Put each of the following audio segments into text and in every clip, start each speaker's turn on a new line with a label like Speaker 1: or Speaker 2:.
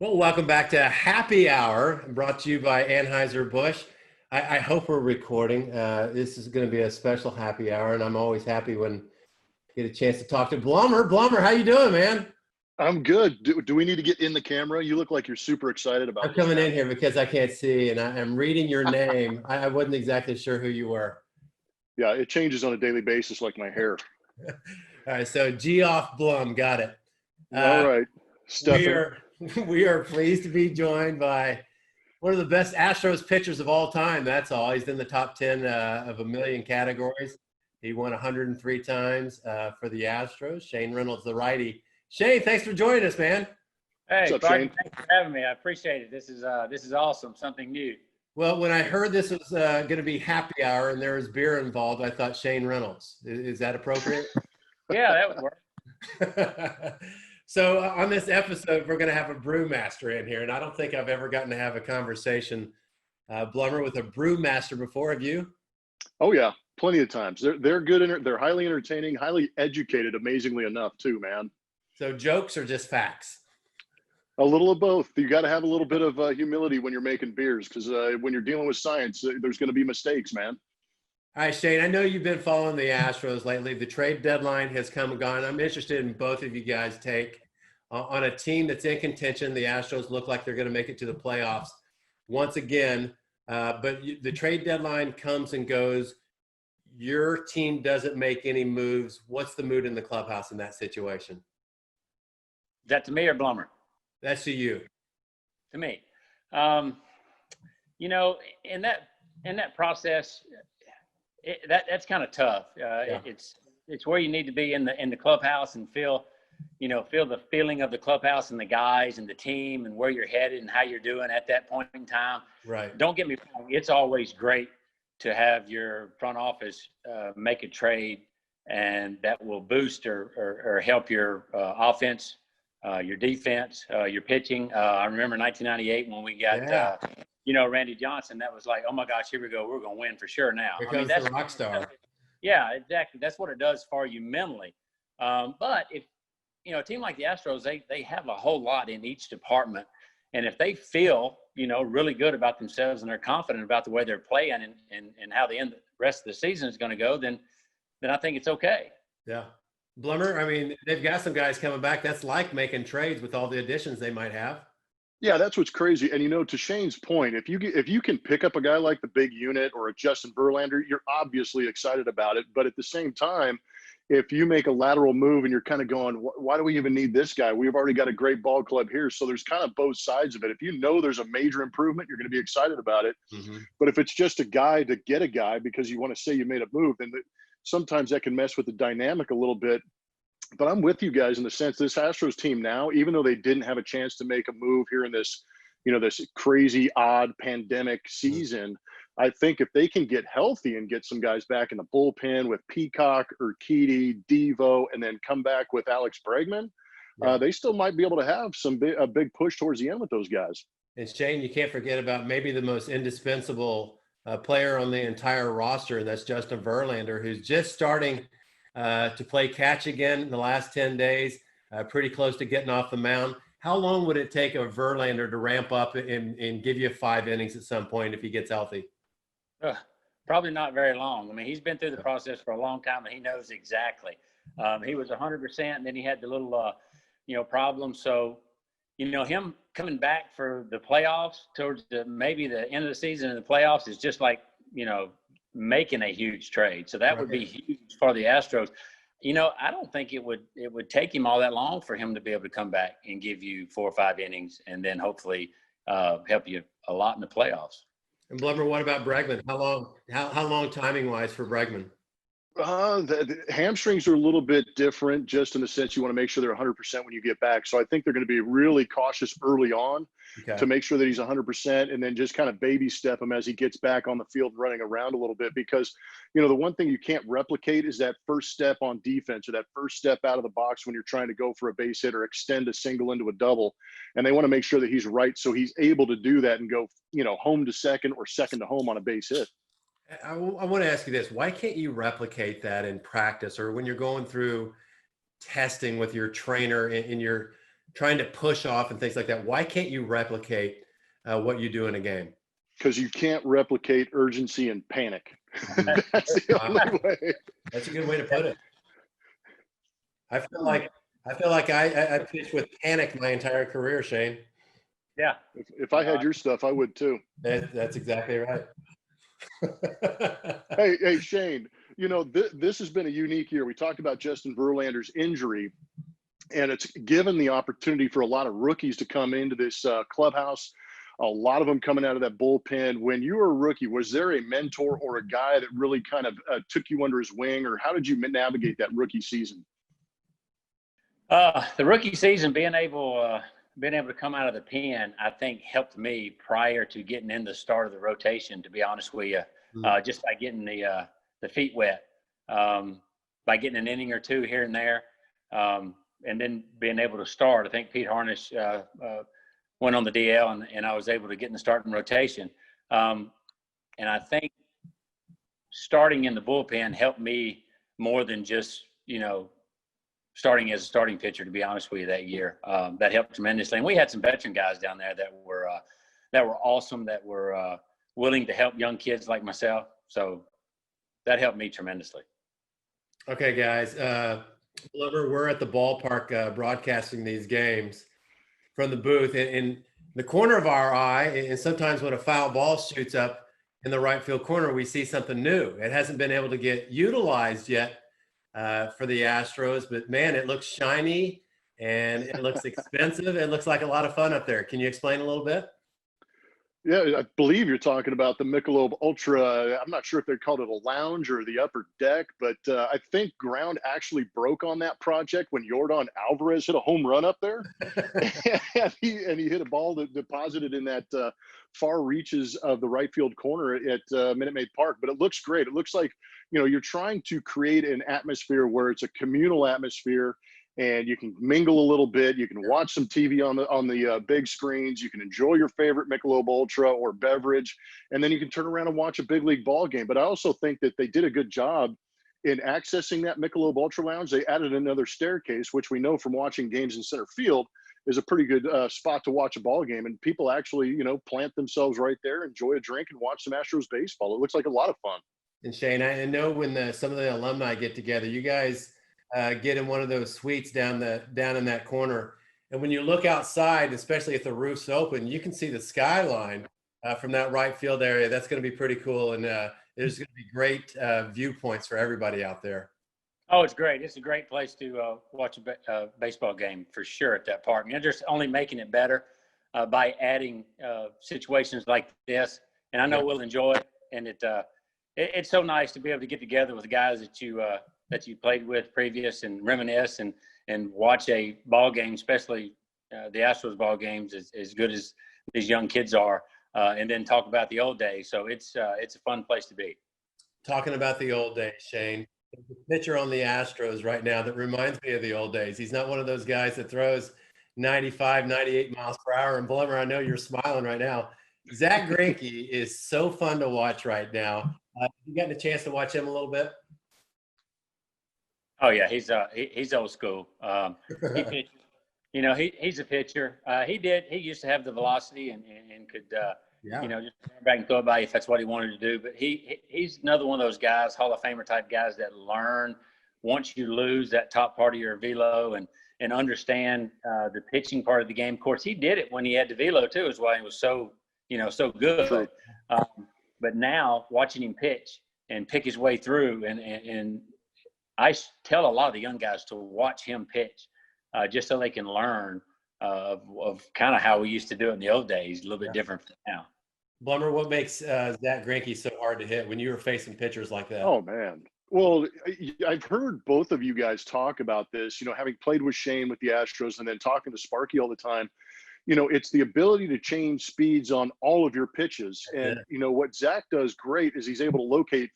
Speaker 1: Well, welcome back to Happy Hour, brought to you by Anheuser-Busch. I hope we're recording. This is going to be a special happy hour, and I'm always happy when I get a chance to talk to Blummer. Blummer, how you doing, man?
Speaker 2: I'm good. Do we need to get in the camera? You look like you're super excited about
Speaker 1: I'm
Speaker 2: this,
Speaker 1: coming
Speaker 2: man.
Speaker 1: in here because I can't see, and I'm reading your name. I wasn't exactly sure who you were.
Speaker 2: Yeah, it changes on a daily basis like my hair.
Speaker 1: All right, so Geoff Blum, got it.
Speaker 2: All
Speaker 1: Uh,
Speaker 2: right,
Speaker 1: we
Speaker 2: Stefan.
Speaker 1: are we are pleased to be joined by one of the best Astros pitchers of all time. That's all. He's in the top 10 of a million categories. He won 103 times for the Astros. Shane Reynolds, the righty. Shane, thanks for joining us, man.
Speaker 2: What's
Speaker 3: Hey,
Speaker 2: up,
Speaker 3: Clark,
Speaker 2: Shane?
Speaker 3: thanks for having me. I appreciate it. This is awesome. Something new.
Speaker 1: Well, when I heard this was going to be happy hour and there was beer involved, I thought Shane Reynolds. Is that appropriate?
Speaker 3: Yeah, that would work.
Speaker 1: So on this episode, we're going to have a brewmaster in here, and I don't think I've ever gotten to have a conversation, Blummer, with a brewmaster before. Have you?
Speaker 2: Oh yeah, plenty of times. They're good. They're highly entertaining, highly educated. Amazingly enough, too, man.
Speaker 1: So jokes or just facts?
Speaker 2: A little of both. You got to have a little bit of humility when you're making beers, because when you're dealing with science, there's going to be mistakes, man.
Speaker 1: All right, Shane, I know you've been following the Astros lately. The trade deadline has come and gone. I'm interested in both of you guys' take on a team that's in contention. The Astros look like they're going to make it to the playoffs once again, but the trade deadline comes and goes. Your team doesn't make any moves. What's the mood in the clubhouse in that situation?
Speaker 3: Is that to me or Blummer?
Speaker 1: That's to you.
Speaker 3: To me. Um, in that process, that's kind of tough.
Speaker 1: Yeah.
Speaker 3: It's where you need to be in the clubhouse and feel the feeling of the clubhouse and the guys and the team and where you're headed and how you're doing at that point in time.
Speaker 1: Right.
Speaker 3: Don't get me wrong. It's always great to have your front office make a trade, and that will boost or help your offense, your defense, your pitching. I remember 1998 when we got, Randy Johnson. That was like, oh my gosh, here we go. We're going to win for sure now.
Speaker 1: Here comes the rock star.
Speaker 3: Yeah, exactly. That's what it does for you mentally. But if, a team like the Astros, they have a whole lot in each department. And if they feel, really good about themselves and they're confident about the way they're playing and how the rest of the season is going to go, then I think it's okay.
Speaker 1: Yeah. Blummer, I mean, they've got some guys coming back. That's like making trades with all the additions they might have.
Speaker 2: Yeah, that's what's crazy. And to Shane's point, if you can pick up a guy like the big unit or a Justin Verlander, you're obviously excited about it. But at the same time, if you make a lateral move and you're kind of going, why do we even need this guy? We've already got a great ball club here. So there's kind of both sides of it. If you know there's a major improvement, you're going to be excited about it.
Speaker 1: Mm-hmm.
Speaker 2: But if it's just a guy to get a guy because you want to say you made a move, then sometimes that can mess with the dynamic a little bit. But I'm with you guys in the sense this Astros team now, even though they didn't have a chance to make a move here in this, this crazy, odd pandemic season, I think if they can get healthy and get some guys back in the bullpen with Peacock, Urquidy, Devo, and then come back with Alex Bregman, they still might be able to have a big push towards the end with those guys.
Speaker 1: And Shane, you can't forget about maybe the most indispensable player on the entire roster, and that's Justin Verlander, who's just starting to play catch again in the last 10 days, pretty close to getting off the mound. How long would it take a Verlander to ramp up and give you 5 innings at some point if he gets healthy?
Speaker 3: Probably not very long. I mean, he's been through the process for a long time, and he knows exactly. He was 100%, and then he had the little, problem. So, him coming back for the playoffs towards maybe the end of the season and the playoffs is just like, making a huge trade. So that would be huge for the Astros. I don't think it would take him all that long for him to be able to come back and give you 4 or 5 innings and then hopefully help you a lot in the playoffs.
Speaker 1: And Blummer, what about Bregman? How long timing wise for Bregman?
Speaker 2: The hamstrings are a little bit different just in the sense you want to make sure they're 100% when you get back. So I think they're going to be really cautious early on to make sure that he's 100% and then just kind of baby step him as he gets back on the field running around a little bit. Because, the one thing you can't replicate is that first step on defense or that first step out of the box when you're trying to go for a base hit or extend a single into a double. And they want to make sure that he's right so he's able to do that and go, home to second or second to home on a base hit.
Speaker 1: I want to ask you this. Why can't you replicate that in practice or when you're going through testing with your trainer in your trying to push off and things like that. Why can't you replicate what you do in a game?
Speaker 2: Because you can't replicate urgency and panic. That's the only way.
Speaker 1: That's a good way to put it. I feel like I pitched with panic my entire career, Shane.
Speaker 3: Yeah.
Speaker 2: If I had your stuff, I would too.
Speaker 1: That's exactly right.
Speaker 2: Hey, Shane, this has been a unique year. We talked about Justin Verlander's injury, and it's given the opportunity for a lot of rookies to come into this clubhouse. A lot of them coming out of that bullpen. When you were a rookie, was there a mentor or a guy that really kind of took you under his wing, or how did you navigate that rookie season?
Speaker 3: The rookie season, being able to come out of the pen, I think helped me prior to getting in the start of the rotation, to be honest with you, just by getting the feet wet, by getting an inning or two here and there, and then being able to start. I think Pete Harnish went on the DL, and I was able to get in the starting rotation. And I think starting in the bullpen helped me more than just, starting as a starting pitcher, to be honest with you, that year. That helped tremendously. And we had some veteran guys down there that were awesome, that were willing to help young kids like myself. So that helped me tremendously.
Speaker 1: Okay, guys. We're at the ballpark broadcasting these games from the booth. In the corner of our eye, and sometimes when a foul ball shoots up in the right field corner, we see something new. It hasn't been able to get utilized yet for the Astros, but man, it looks shiny and it looks expensive. It looks like a lot of fun up there. Can you explain a little bit?
Speaker 2: Yeah, I believe you're talking about the Michelob Ultra. I'm not sure if they called it a lounge or the upper deck, but I think ground actually broke on that project when Yordan Alvarez hit a home run up there. and he hit a ball that deposited in that far reaches of the right field corner at Minute Maid Park. But it looks great. It looks like, you're trying to create an atmosphere where it's a communal atmosphere, and you can mingle a little bit. You can watch some TV on the big screens. You can enjoy your favorite Michelob Ultra or beverage, and then you can turn around and watch a big league ball game. But I also think that they did a good job in accessing that Michelob Ultra Lounge. They added another staircase, which we know from watching games in center field is a pretty good spot to watch a ball game. And people actually, plant themselves right there, enjoy a drink, and watch some Astros baseball. It looks like a lot of fun.
Speaker 1: And Shane, I know when some of the alumni get together, you guys get in one of those suites down in that corner, and when you look outside, especially if the roof's open, you can see the skyline from that right field area. That's going to be pretty cool, and there's going to be great viewpoints for everybody out there.
Speaker 3: Oh, it's great. It's a great place to watch a baseball game for sure at that park. And they're just only making it better by adding situations like this. And I know we'll enjoy it. And it's so nice to be able to get together with guys that you played with previous and reminisce and watch a ball game, especially the Astros ball games, as good as these young kids are, and then talk about the old days. So it's a fun place to be.
Speaker 1: Talking about the old days, Shane, there's a pitcher on the Astros right now that reminds me of the old days. He's not one of those guys that throws 95, 98 miles per hour. And Blummer, I know you're smiling right now. Zach Greinke is so fun to watch right now. You gotten a chance to watch him a little bit?
Speaker 3: Oh yeah, he's old school. He pitches, he's a pitcher. He used to have the velocity and could just turn back and throw it by if that's what he wanted to do. But he's another one of those guys, Hall of Famer type guys that learn once you lose that top part of your velo and understand the pitching part of the game. Of course, he did it when he had the velo too, is why he was so good. But now watching him pitch and pick his way through, and I tell a lot of the young guys to watch him pitch just so they can learn of kind of how we used to do it in the old days, a little bit different from now.
Speaker 1: Blummer, what makes Zach Greinke so hard to hit when you were facing pitchers like that?
Speaker 2: Oh, man. Well, I've heard both of you guys talk about this, having played with Shane with the Astros and then talking to Sparky all the time. It's the ability to change speeds on all of your pitches. And, what Zach does great is he's able to locate,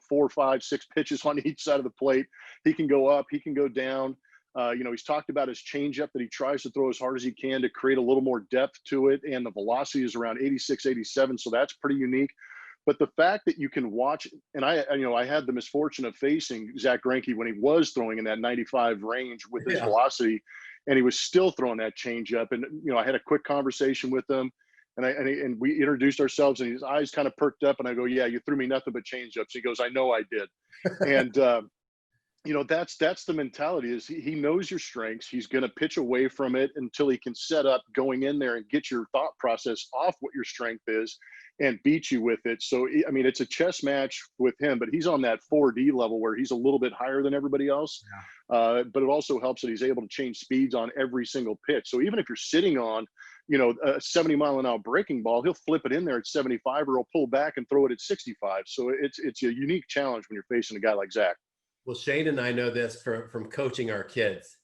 Speaker 2: 4, 5, 6 pitches on each side of the plate. He can go up, he can go down. He's talked about his changeup that he tries to throw as hard as he can to create a little more depth to it. And the velocity is around 86, 87. So that's pretty unique. But the fact that you can watch, and I had the misfortune of facing Zach Greinke when he was throwing in that 95 range with his velocity. and he was still throwing that changeup. And I had a quick conversation with him, and we introduced ourselves, and his eyes kind of perked up, and I go, "Yeah, you threw me nothing but changeups." He goes, "I know I did," and that's the mentality. Is he knows your strengths. He's going to pitch away from it until he can set up going in there and get your thought process off what your strength is and beat you with it. So, I mean, it's a chess match with him, but he's on that 4D level where he's a little bit higher than everybody else. Yeah. But it also helps that he's able to change speeds on every single pitch. So even if you're sitting on, a 70-mile-an-hour breaking ball, he'll flip it in there at 75, or he'll pull back and throw it at 65. So it's a unique challenge when you're facing a guy like Zach.
Speaker 1: Well, Shane and I know this from coaching our kids.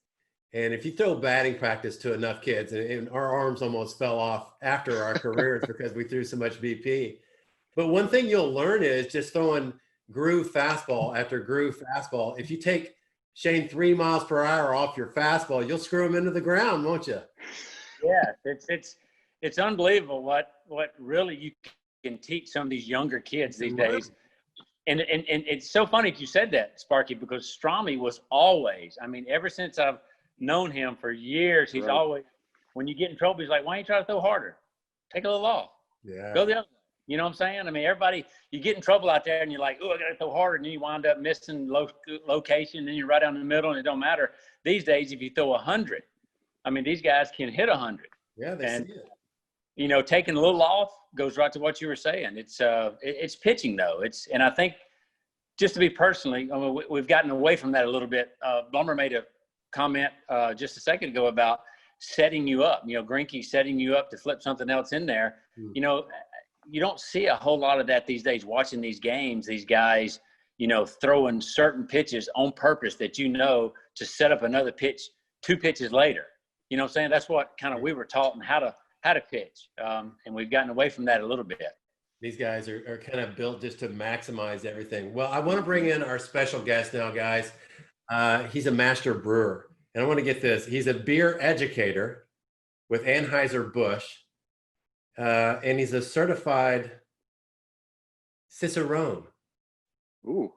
Speaker 1: And if you throw batting practice to enough kids, and our arms almost fell off after our careers because we threw so much BP. But one thing you'll learn is just throwing groove fastball after groove fastball. If you take Shane 3 miles per hour off your fastball, you'll screw him into the ground, won't you?
Speaker 3: Yeah, it's unbelievable what really you can teach some of these younger kids these days. And it's so funny you said that, Sparky, because Strami was always, I mean, ever since I've known him for years, he's always, when you get in trouble, he's like, "Why don't you try to throw harder? Take a little off.
Speaker 1: Yeah.
Speaker 3: Go the other way." You know what I'm saying? I mean, everybody, you get in trouble out there and you're like, "Oh, I got to throw harder." And then you wind up missing location, and you're right down the middle, and it don't matter. These days, if you throw 100, I mean, these guys can hit 100.
Speaker 1: Yeah, they see it.
Speaker 3: Taking a little off goes right to what you were saying. It's pitching though. And I think, just to be personally, I mean, we've gotten away from that a little bit. Blummer made a comment just a second ago about setting you up. Greinke setting you up to flip something else in there. You don't see a whole lot of that these days. Watching these games, these guys, throwing certain pitches on purpose that to set up another pitch 2 pitches later. You know what I'm saying? That's what kind of we were taught and how to pitch. And we've gotten away from that a little bit.
Speaker 1: These guys are kind of built just to maximize everything. Well, I want to bring in our special guest now, guys. He's a master brewer. And I want to get this. He's a beer educator with Anheuser-Busch. And he's a certified cicerone.
Speaker 2: Ooh.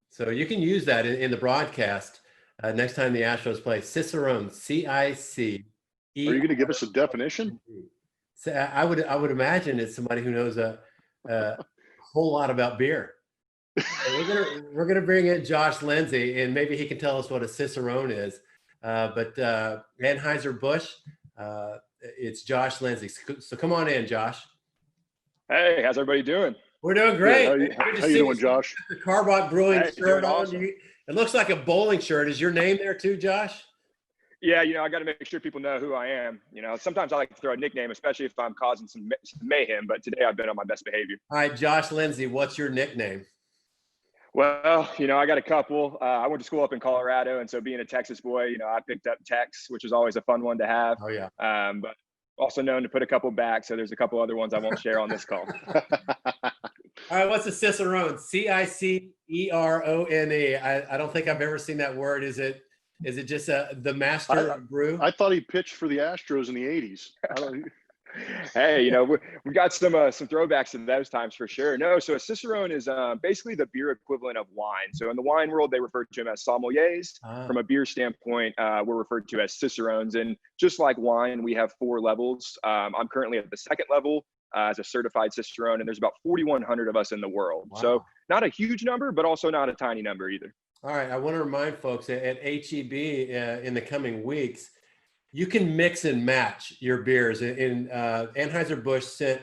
Speaker 1: So you can use that in the broadcast next time the Astros play. Cicerone, C-I-C.
Speaker 2: Are you going to give us a definition?
Speaker 1: So I would imagine it's somebody who knows a whole lot about beer. So we're gonna bring in Josh Lindsay, and maybe he can tell us what a cicerone is. But Anheuser-Busch, it's Josh Lindsay. So come on in, Josh.
Speaker 4: Hey, how's everybody doing?
Speaker 1: We're doing great.
Speaker 2: How you doing, Josh?
Speaker 1: The Karbach Brewing shirt on.
Speaker 4: Awesome.
Speaker 1: It looks like a bowling shirt. Is your name there too, Josh?
Speaker 4: Yeah, I got to make sure people know who I am. Sometimes I like to throw a nickname, especially if I'm causing some mayhem. But today I've been on my best behavior.
Speaker 1: All right, Josh Lindsay, what's your nickname?
Speaker 4: Well, I got a couple. I went to school up in Colorado, and so being a Texas boy, I picked up Tex, which is always a fun one to have.
Speaker 1: Oh yeah.
Speaker 4: But also known to put a couple back. So there's a couple other ones I won't share on this call.
Speaker 1: All right, what's a cicerone? C-I-C-E-R-O-N-E. I don't think I've ever seen that word. Is it just the master brew?
Speaker 2: I thought he pitched for the Astros in the 80s.
Speaker 4: Hey, we got some throwbacks to those times for sure. No, so a cicerone is basically the beer equivalent of wine. So in the wine world, they refer to them as sommeliers. From a beer standpoint, we're referred to as cicerones. And just like wine, we have 4 levels. I'm currently at the 2nd level as a certified cicerone, and there's about 4,100 of us in the world. Wow. So not a huge number, but also not a tiny number either.
Speaker 1: All right, I want to remind folks at HEB in the coming weeks, you can mix and match your beers. Anheuser-Busch sent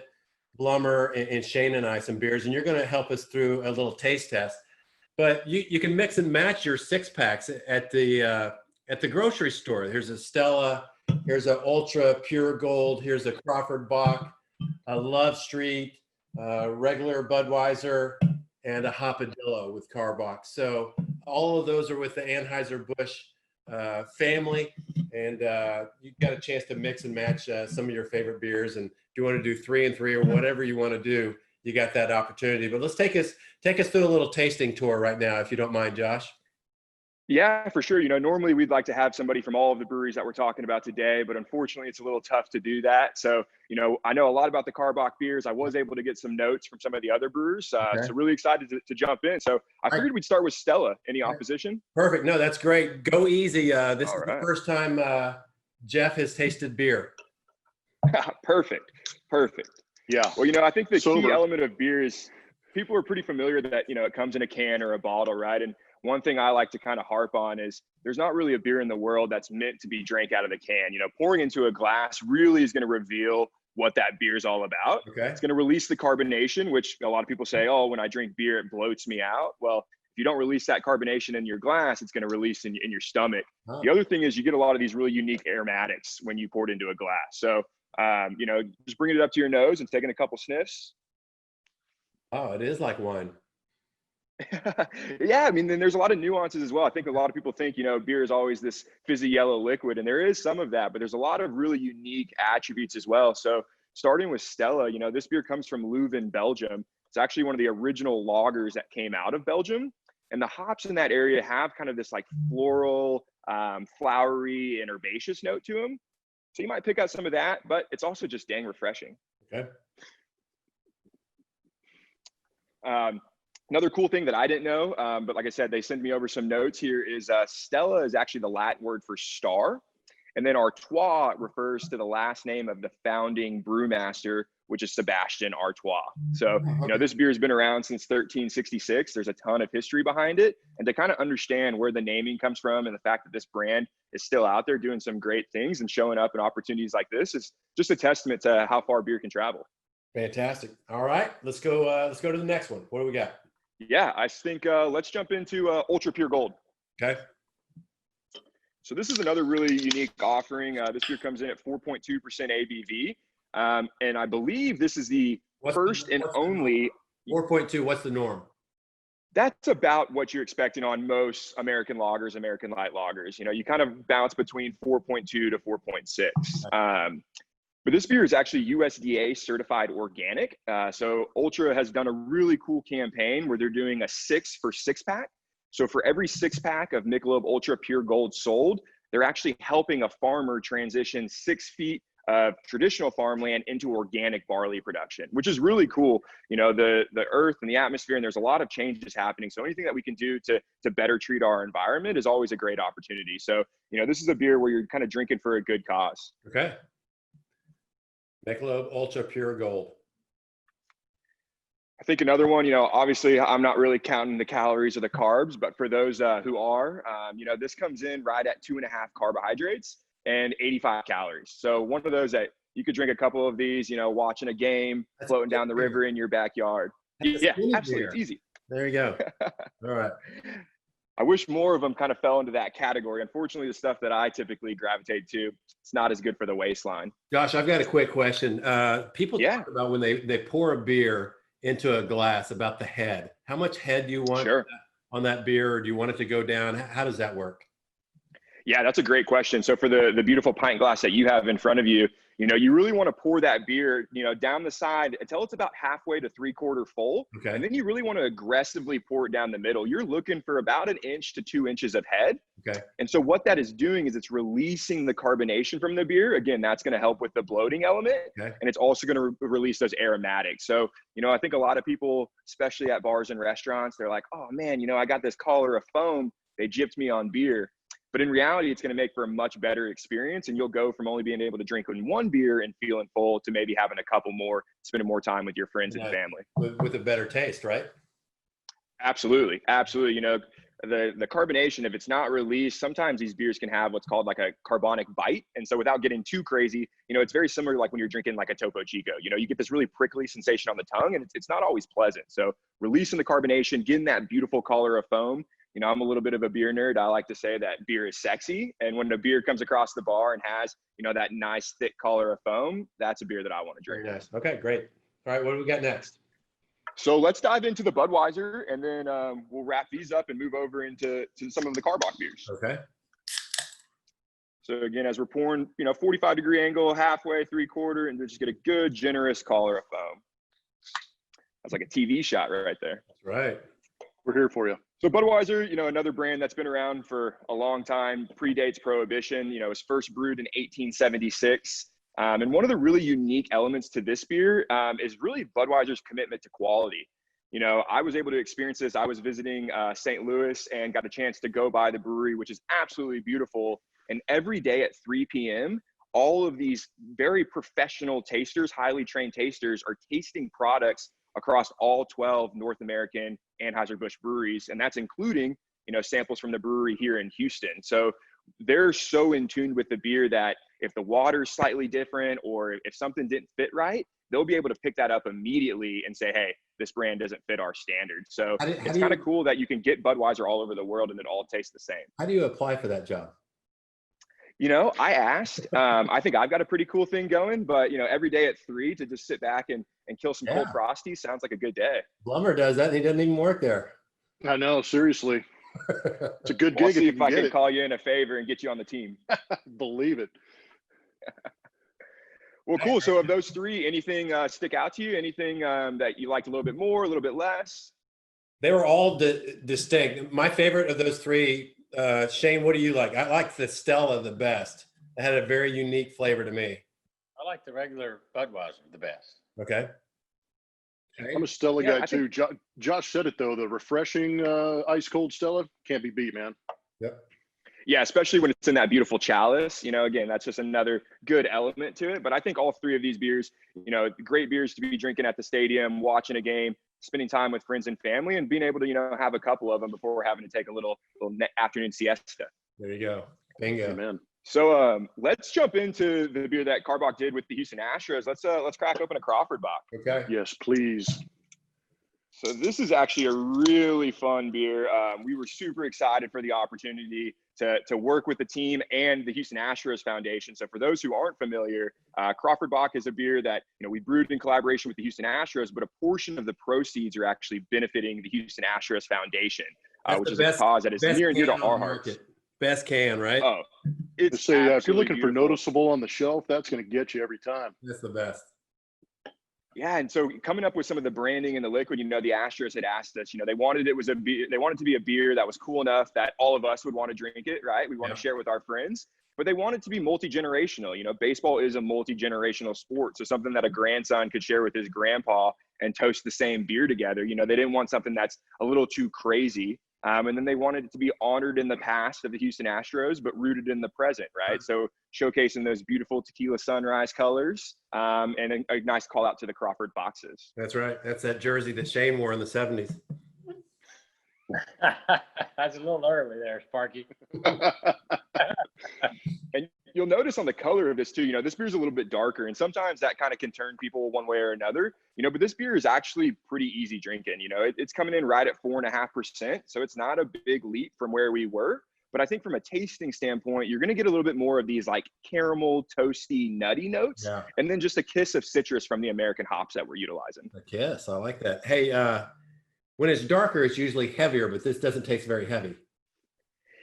Speaker 1: Blummer and Shane and I some beers, and you're going to help us through a little taste test. But you can mix and match your 6-packs at the grocery store. Here's a Stella, here's a Ultra Pure Gold, here's a Crawford Bock, a Love Street, regular Budweiser, and a Hopadillo with Karbach. So all of those are with the Anheuser-Busch family, and you've got a chance to mix and match some of your favorite beers. And if you want to do 3 and 3 or whatever you want to do, you got that opportunity. But let's take us through a little tasting tour right now, if you don't mind, Josh.
Speaker 4: Yeah, for sure. You know, normally we'd like to have somebody from all of the breweries that we're talking about today, but unfortunately it's a little tough to do that. So, you know, I know a lot about the Karbach beers. I was able to get some notes from some of the other brewers. So really excited to jump in. So I figured we'd start with Stella. Any opposition?
Speaker 1: Perfect. No, that's great. Go easy. This
Speaker 4: All
Speaker 1: is
Speaker 4: right.
Speaker 1: the first time Geoff has tasted beer.
Speaker 4: Perfect.
Speaker 2: Yeah.
Speaker 4: Well, you know, I think the
Speaker 2: Sober.
Speaker 4: key element of beer is people are pretty familiar that, you know, it comes in a can or a bottle, right? And one thing I like to kind of harp on is there's not really a beer in the world that's meant to be drank out of the can. You know, pouring into a glass really is going to reveal what that beer is all about.
Speaker 1: Okay.
Speaker 4: It's going to release the carbonation, which a lot of people say, oh, when I drink beer, it bloats me out. Well, if you don't release that carbonation in your glass, it's going to release in your stomach.
Speaker 1: Oh.
Speaker 4: The other thing is you get a lot of these really unique aromatics when you pour it into a glass. So, you know, just bringing it up to your nose and taking a couple sniffs.
Speaker 1: Oh, it is like wine.
Speaker 4: Yeah, I mean, then there's a lot of nuances as well. I think a lot of people think, you know, beer is always this fizzy yellow liquid, and there is some of that, but there's a lot of really unique attributes as well. So starting with Stella, you know, this beer comes from Leuven, Belgium. It's actually one of the original lagers that came out of Belgium. And the hops in that area have kind of this like floral, flowery, and herbaceous note to them. So you might pick out some of that, but it's also just dang refreshing.
Speaker 1: Okay.
Speaker 4: Another cool thing that I didn't know, but like I said, they sent me over some notes here is Stella is actually the Latin word for star. And then Artois refers to the last name of the founding brewmaster, which is Sebastian Artois. So, you know, this beer has been around since 1366. There's a ton of history behind it. And to kind of understand where the naming comes from and the fact that this brand is still out there doing some great things and showing up in opportunities like this is just a testament to how far beer can travel.
Speaker 1: Fantastic. All right, let's go to the next one. What do we got?
Speaker 4: Yeah, I think let's jump into Ultra Pure Gold.
Speaker 1: Okay.
Speaker 4: So this is another really unique offering. This beer comes in at 4.2% ABV. And I believe this is the first and only.
Speaker 1: 4.2, what's the norm?
Speaker 4: That's about what you're expecting on most American lagers, American light lagers. You know, you kind of bounce between 4.2 to 4.6. But this beer is actually USDA certified organic. So Ultra has done a really cool campaign where they're doing a 6 for 6-pack. So for every 6-pack of Michelob Ultra Pure Gold sold, they're actually helping a farmer transition 6 feet of traditional farmland into organic barley production, which is really cool. You know, the earth and the atmosphere, and there's a lot of changes happening. So anything that we can do to better treat our environment is always a great opportunity. So, you know, this is a beer where you're kind of drinking for a good cause.
Speaker 1: Okay. Michelob Ultra Pure Gold.
Speaker 4: I think another one, you know, obviously I'm not really counting the calories or the carbs, but for those who are, you know, this comes in right at 2.5 carbohydrates and 85 calories. So one of those that you could drink a couple of these, you know, watching a game, floating down the river in your backyard. Yeah, absolutely. It's easy.
Speaker 1: There you go. All right.
Speaker 4: I wish more of them kind of fell into that category. Unfortunately, the stuff that I typically gravitate to, it's not as good for the waistline.
Speaker 1: Josh, I've got a quick question. People talk about when they pour a beer into a glass about the head. How much head do you want on that beer, or do you want it to go down? How does that work?
Speaker 4: Yeah, that's a great question. So for the beautiful pint glass that you have in front of you, you know, you really want to pour that beer, you know, down the side until it's about halfway to 3/4 full.
Speaker 1: Okay.
Speaker 4: And then you really want to aggressively pour it down the middle. You're looking for about 1 inch to 2 inches of head.
Speaker 1: Okay.
Speaker 4: And so what that is doing is it's releasing the carbonation from the beer. Again, that's going to help with the bloating element.
Speaker 1: Okay.
Speaker 4: And it's also going to release those aromatics. So, you know, I think a lot of people, especially at bars and restaurants, they're like, oh man, you know, I got this collar of foam. They gypped me on beer. But in reality, it's going to make for a much better experience. And you'll go from only being able to drink in one beer and feeling full to maybe having a couple more, spending more time with your friends and family.
Speaker 1: With a better taste, right?
Speaker 4: Absolutely. Absolutely. You know, the carbonation, if it's not released, sometimes these beers can have what's called like a carbonic bite. And so without getting too crazy, you know, it's very similar to like when you're drinking like a Topo Chico. You know, you get this really prickly sensation on the tongue, and it's not always pleasant. So releasing the carbonation, getting that beautiful color of foam. You know, I'm a little bit of a beer nerd. I like to say that beer is sexy. And when a beer comes across the bar and has, you know, that nice thick color of foam, that's a beer that I want to drink.
Speaker 1: Very nice. Okay, great. All right, what do we got next?
Speaker 4: So let's dive into the Budweiser, and then we'll wrap these up and move over into some of the Karbach beers.
Speaker 1: Okay.
Speaker 4: So again, as we're pouring, you know, 45-degree angle, halfway, 3/4, and just get a good, generous color of foam. That's like a TV shot right there.
Speaker 1: That's right.
Speaker 2: We're here for you.
Speaker 4: So Budweiser, another brand that's been around for a long time, predates Prohibition. It was first brewed in 1876. And one of the really unique elements to this beer is really Budweiser's commitment to quality. I was able to experience this. I was visiting St. Louis and got a chance to go by the brewery, which is absolutely beautiful. And every day at 3 p.m., all of these very professional tasters, highly trained tasters, are tasting products across all 12 North American Anheuser-Busch breweries. And that's including, samples from the brewery here in Houston. So they're so in tune with the beer that if the water's slightly different or if something didn't fit right, they'll be able to pick that up immediately and say, hey, this brand doesn't fit our standards. So it's kind of cool that you can get Budweiser all over the world and it all tastes the same.
Speaker 1: How do you apply for that job?
Speaker 4: I asked. I think I've got a pretty cool thing going, but every day at 3 to just sit back and kill some cold frosties sounds like a good day.
Speaker 1: Blummer does that, and he doesn't even work there.
Speaker 2: I know, seriously. It's a good gig.
Speaker 4: We'll see if I can call you in a favor and get you on the team.
Speaker 2: Believe it.
Speaker 4: Well, cool. So of those 3, anything stick out to you? Anything that you liked a little bit more, a little bit less?
Speaker 1: They were all distinct. My favorite of those 3, Shane, what do you like? I like the Stella the best. It had a very unique flavor to me.
Speaker 3: I like the regular Budweiser the best.
Speaker 1: Okay.
Speaker 2: I'm a Stella guy too. Josh said it though. The refreshing ice cold Stella can't be beat, man.
Speaker 1: Yep.
Speaker 4: Yeah, especially when it's in that beautiful chalice. Again, that's just another good element to it. But I think all 3 of these beers, great beers to be drinking at the stadium, watching a game, spending time with friends and family, and being able to, have a couple of them before we're having to take a little afternoon siesta.
Speaker 1: There you go. Bingo.
Speaker 2: Amen.
Speaker 4: So let's jump into the beer that Karbach did with the Houston Astros. Let's crack open a Crawford Bock.
Speaker 1: Okay.
Speaker 2: Yes, please.
Speaker 4: So this is actually a really fun beer. We were super excited for the opportunity to work with the team and the Houston Astros Foundation. So for those who aren't familiar, Crawford Bock is a beer that we brewed in collaboration with the Houston Astros, but a portion of the proceeds are actually benefiting the Houston Astros Foundation, which is a cause that is near and dear to our hearts.
Speaker 1: Best can, right?
Speaker 4: Oh, it's
Speaker 2: so if you're looking for noticeable on the shelf, that's going to get you every time.
Speaker 1: That's the best.
Speaker 4: Yeah, and so coming up with some of the branding and the liquid, the Astros had asked us, they wanted they wanted to be a beer that was cool enough that all of us would want to drink it, right? We want to share it with our friends, but they wanted to be multi-generational. Baseball is a multi-generational sport, so something that a grandson could share with his grandpa and toast the same beer together. They didn't want something that's a little too crazy. And then they wanted it to be honored in the past of the Houston Astros, but rooted in the present, right? So showcasing those beautiful tequila sunrise colors and a nice call out to the Crawford boxes.
Speaker 1: That's right. That's that jersey that Shane wore in the 70s.
Speaker 3: That's a little early there, Sparky.
Speaker 4: And you'll notice on the color of this too, this beer is a little bit darker, and sometimes that kind of can turn people one way or another, but this beer is actually pretty easy drinking. It's coming in right at 4.5%. So it's not a big leap from where we were. But I think from a tasting standpoint, you're going to get a little bit more of these like caramel, toasty, nutty notes, and then just a kiss of citrus from the American hops that we're utilizing.
Speaker 1: A kiss. I like that. Hey, when it's darker, it's usually heavier, but this doesn't taste very heavy.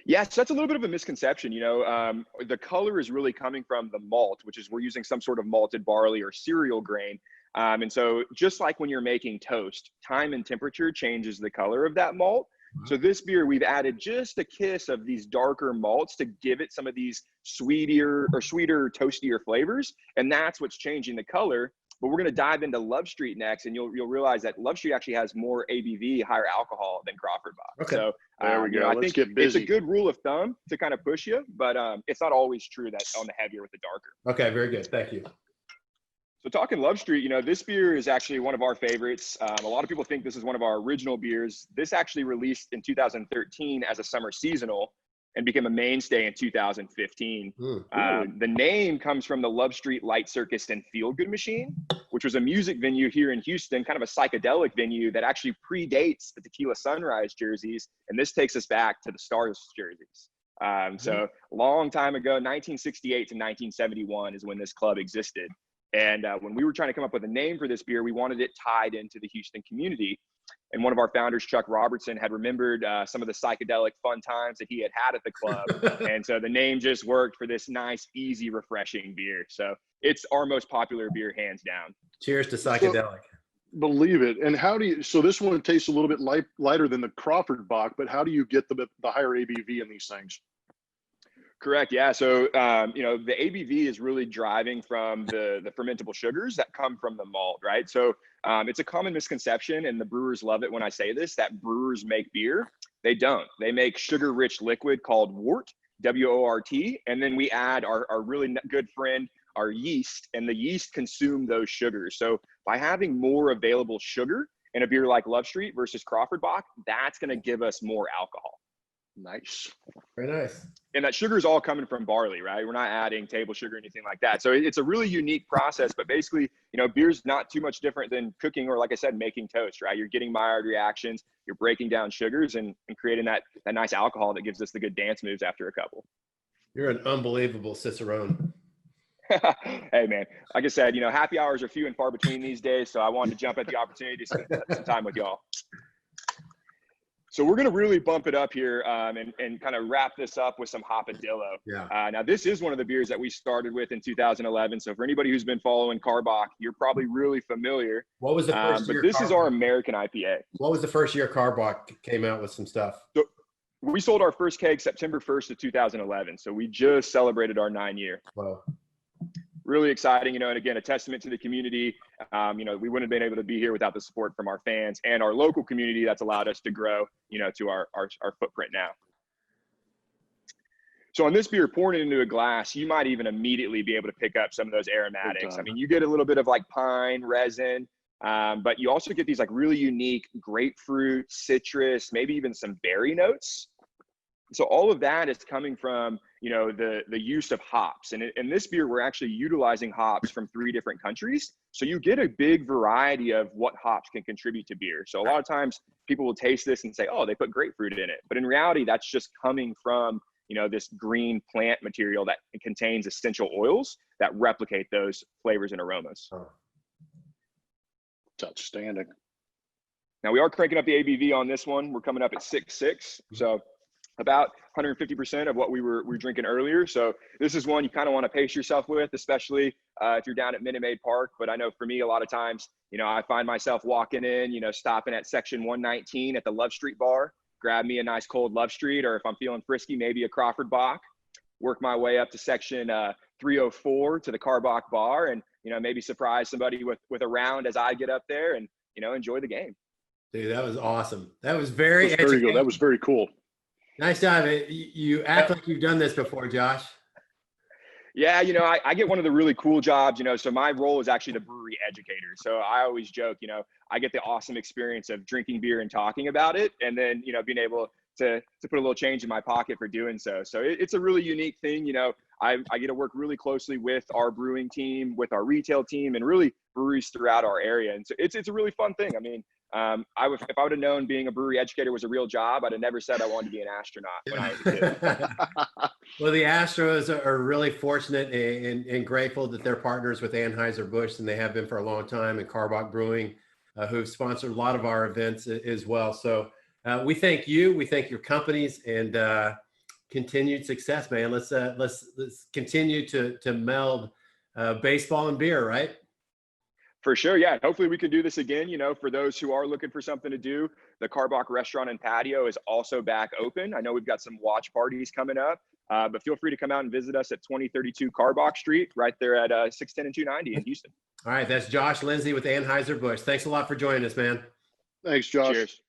Speaker 4: Yes, that's a little bit of a misconception. The color is really coming from the malt, which is we're using some sort of malted barley or cereal grain. And so just like when you're making toast, time and temperature changes the color of that malt. So this beer, we've added just a kiss of these darker malts to give it some of these sweeter, toastier flavors. And that's what's changing the color. But we're going to dive into Love Street next, and you'll realize that Love Street actually has more ABV, higher alcohol than Crawford Bock.
Speaker 2: Okay.
Speaker 4: So
Speaker 2: there we go.
Speaker 4: I think it's a good rule of thumb to kind of push you, but it's not always true that on the heavier with the darker.
Speaker 1: Okay, very good. Thank you.
Speaker 4: So talking Love Street, this beer is actually one of our favorites. A lot of people think this is one of our original beers. This actually released in 2013 as a summer seasonal and became a mainstay in 2015. The name comes from the Love Street Light Circus and Feel Good Machine, which was a music venue here in Houston, kind of a psychedelic venue that actually predates the Tequila Sunrise jerseys. And this takes us back to the Stars jerseys. So a long time ago, 1968 to 1971 is when this club existed. And when we were trying to come up with a name for this beer, we wanted it tied into the Houston community. And one of our founders, Chuck Robertson, had remembered some of the psychedelic fun times that he had at the club. And so the name just worked for this nice, easy, refreshing beer. So it's our most popular beer, hands down.
Speaker 1: Cheers to psychedelic.
Speaker 2: Believe it. And how do you, so this one tastes a little bit lighter than the Crawford Bach, but how do you get the higher ABV in these things?
Speaker 4: Correct. Yeah. So, you know, the ABV is really driving from the fermentable sugars that come from the malt, right? So it's a common misconception, and the brewers love it when I say this, that brewers make beer. They don't. They make sugar-rich liquid called wort, W-O-R-T, and then we add our really good friend, our yeast, and the yeast consume those sugars. So by having more available sugar in a beer like Love Street versus Crawford Bach, that's going to give us more alcohol.
Speaker 2: Nice.
Speaker 1: Very nice.
Speaker 4: And that sugar is all coming from barley, right? We're not adding table sugar or anything like that. So it's a really unique process, but basically, you know, beer's not too much different than cooking or, like I said, making toast, right? You're getting Maillard reactions, you're breaking down sugars and creating that nice alcohol that gives us the good dance moves after a couple.
Speaker 1: You're an unbelievable cicerone.
Speaker 4: Hey, man, like I said, you know, happy hours are few and far between these days. So I wanted to jump at the opportunity to spend some time with y'all. So we're going to really bump it up here and kind of wrap this up with some Hopadillo.
Speaker 1: Yeah.
Speaker 4: Now, this is one of the beers that we started with in 2011. So for anybody who's been following Karbach, you're probably really familiar.
Speaker 1: What was the first year?
Speaker 4: But this is our American IPA.
Speaker 1: What was the first year Karbach came out with some stuff?
Speaker 4: So we sold our first keg September 1st of 2011. So we just celebrated our 9-year.
Speaker 1: Wow.
Speaker 4: Really exciting, you know, and again, a testament to the community. You know, we wouldn't have been able to be here without the support from our fans and our local community that's allowed us to grow, you know, to our footprint now. So on this beer, pouring it into a glass, you might even immediately be able to pick up some of those aromatics. I mean, you get a little bit of like pine, resin, but you also get these like really unique grapefruit, citrus, maybe even some berry notes. So all of that is coming from, you know, the use of hops. And in this beer, we're actually utilizing hops from 3 different countries. So you get a big variety of what hops can contribute to beer. So a lot of times people will taste this and say, oh, they put grapefruit in it. But in reality, that's just coming from, you know, this green plant material that contains essential oils that replicate those flavors and aromas.
Speaker 2: It's outstanding.
Speaker 4: Now we are cranking up the ABV on this one. We're coming up at 6.6. So about 150% of what we were drinking earlier. So this is one you kind of want to pace yourself with, especially if you're down at Minute Maid Park. But I know for me, a lot of times, you know, I find myself walking in, you know, stopping at section 119 at the Love Street bar, grab me a nice cold Love Street, or if I'm feeling frisky, maybe a Crawford Bach, work my way up to section 304 to the Karbach bar, and, you know, maybe surprise somebody with a round as I get up there and, you know, enjoy the game.
Speaker 1: Dude, that was awesome. That was very
Speaker 2: educational. That was very cool.
Speaker 1: Nice job. You act like you've done this before, Josh.
Speaker 4: Yeah, you know, I get one of the really cool jobs, you know, so my role is actually the brewery educator. So I always joke, you know, I get the awesome experience of drinking beer and talking about it, and then, you know, being able to put a little change in my pocket for doing so. So it's a really unique thing. You know, I get to work really closely with our brewing team, with our retail team, and really breweries throughout our area. And so it's a really fun thing. I mean, if I would have known being a brewery educator was a real job, I'd have never said I wanted to be an astronaut when I was a kid.
Speaker 1: Well, the Astros are really fortunate and grateful that they're partners with Anheuser-Busch, and they have been for a long time, and Karbach Brewing, who've sponsored a lot of our events as well. So we thank you, we thank your companies, and continued success, man. Let's continue to meld baseball and beer, right?
Speaker 4: For sure, yeah. Hopefully we can do this again. You know, for those who are looking for something to do, the Karbach Restaurant and Patio is also back open. I know we've got some watch parties coming up, but feel free to come out and visit us at 2032 Karbach Street, right there at 610 and 290 in Houston.
Speaker 1: All right, that's Josh Lindsay with Anheuser-Busch. Thanks a lot for joining us, man.
Speaker 2: Thanks, Josh.
Speaker 4: Cheers.